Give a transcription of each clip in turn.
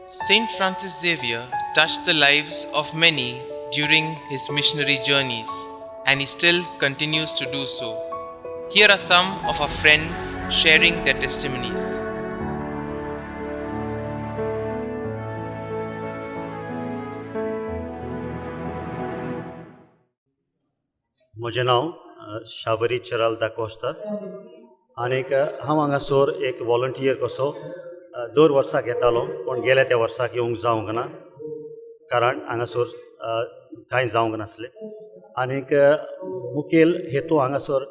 Saint Francis Xavier touched the lives of many during his missionary journeys, and he still continues to do so. Here are some of our friends sharing their testimonies. म्हजें नांव शाबरी चराल दाकोस्ता आनीक हांव हांगासर एक volunteer कसो दर वर्साक येतालो पूण गेल्या त्या वर्साक येवंक जावंक ना कारण हांगासर कांय जावंक नासलें आनीक मुखेल हेतू हांगासर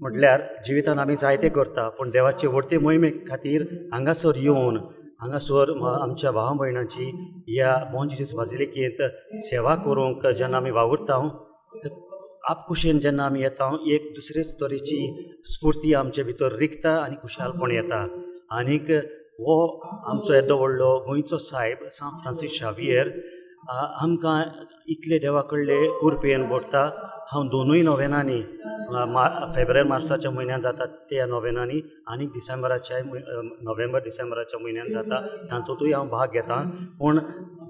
म्हटल्यार जिवितान आमी जायतें करता पूण देवाचे व्हडते मोहिमे खातीर हांगासर येवन हांगासर आमच्या भावा भयणांची ह्या बॉन जिजस बाजिलिकेंत सेवा करूंक जेन्ना आमी वावुरता आपकुशेन जेन्ना आमी येता एक दुसरेच तरेची स्फूर्ती आमचे भितर रिगता आनी खुशालपण येता आनीक हो आमचो येदो व्हडलो गोंयचो साहेब सांत फ्रांसीस शावियर आमकां इतले देवा कडले कुरपेन भोगता हांव दोनूय नोवेनांनी फेब्रुवारी मार्चाच्या म्हयन्यान जाता त्या नोवेनांनी आनीक डिसेंबराच्या नोव्हेंबर डिसेंबराच्या म्हयन्यान जाता तातूंतूय हांव भाग घेता पूण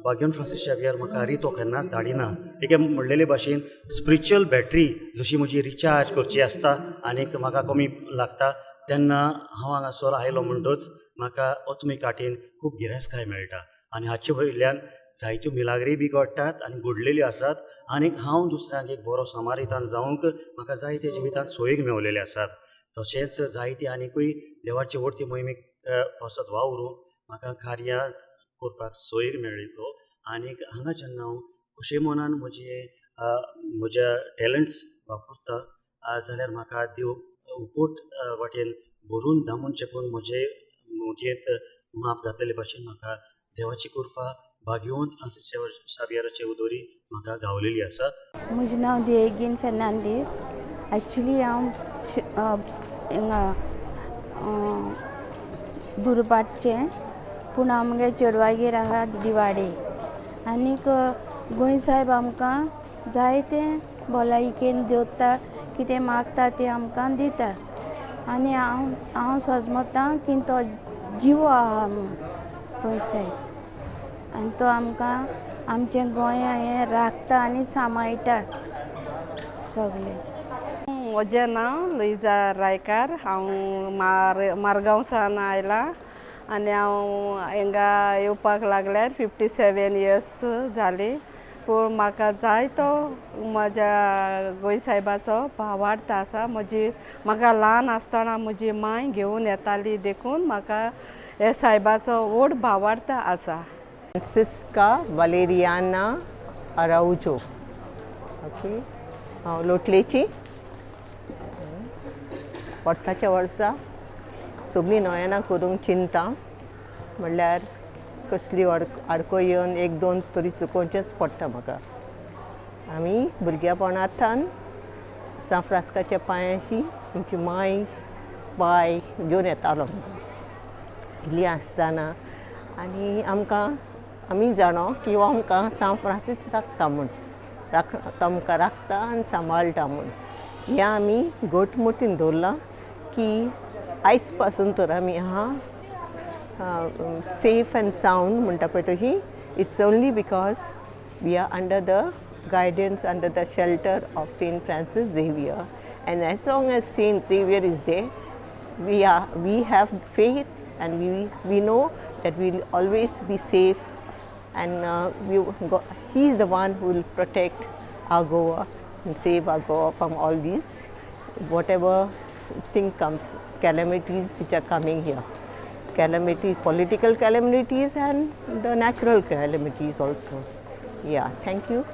भाग्यवान फ्रांसीस शावियर म्हाका रितो केन्नाच धाडिना एक म्हणलेले भाशेन स्पिरिच्युअल बॅटरी जशी म्हजी रिचार्ज करची आसता आनीक म्हाका कमी लागता तेन्ना हांव हांगासर आयलो म्हणटच म्हाका ओतमीक वाटेन खूब गिरेस्तकाय मेळटा आनी हाचे वयल्यान जायत्यो मिलाग्री बी घडटात आनी घडलेल्यो आसात आनीक हांव दुसऱ्यांक एक बरो समारितान जावंक म्हाका जायते जिवितांत सोयीक मेवलेले आसात तशेंच जायते आनिकूय देवाचे व्हडते मोहिमेक वचत वावरून म्हाका कार्यां करपाक सोयीक मेळिल्लो आनीक हांगा जेन्ना हांव खुशे मनान म्हज्या टॅलंट्स वापरता जाल्यार म्हाका देव उपट वाटेन भरून दामून चेपून म्हजेत माप घातलेले भाशेन म्हाका देवाची कृपा भाग्यवंत फ्रांसीस शावियराचे उदोरी म्हाका गावलेली आसा. म्हजें नांव दिएगीन फेर्नांडीस. एक्चुली हांव दुरपाटचें पूण आमगे चेडवागेर आहा दिवाडे आनीक गोंय साहेब आमकां जायतें भलायकेन देंवता कितें मागता तें आमकां दिता आनी हांव सजमतां की तो जिवो आहा म्हूण गोंय साहेब आनी तो आमकां आमचें गोंय हें राखता आनी सांबाळटा सगलें. म्हजें नांव लुइजा रायकार. हांव मारगांव सावन आयलां आनी हांव हांगा येवपाक लागल्यार 57 इयर्स जालीं पूण म्हाका जायतो म्हज्या गोंय साहेबाचो भावार्थ आसा. म्हाका ल्हान आसतना म्हजी मांय घेवन येताली देखून म्हाका हे साहेबाचो व्हड भावार्थ आसा. Franziska वालेरियाना Araujo. ओके, हांव लोटलेची. वर्साच्या वर्सा सगळीं नोयेनां करूंक चिंता म्हणल्यार कसली आडको येवन एक दोन तरी चुकोवचेंच पडटा म्हाका. आमी भुरग्यापणांतल्यान सांत फ्रांसिसाच्या पांयाशी आमची मांय बाय घेवन येतालो इल्ली आसतना आनी आमी जाणो की हो आमकां सांत फ्रांसीस राखता म्हूण आमकां राखता आनी सांबाळटा म्हूण हें आमी घटमुटीन दवरलां की आयज पासून तर आमी आहा सेफ एंड सावंड म्हणटा पळय तशी. It's only because we are under the guidance under the shelter of Saint Francis Xavier, and as long as Saint Xavier is there, we have faith and we know that we will always be safe, and he is the one who will protect our Goa and save our Goa from all these whatever thing comes, calamities which are coming here. Calamities, political calamities and the natural calamities also. Yeah, thank you.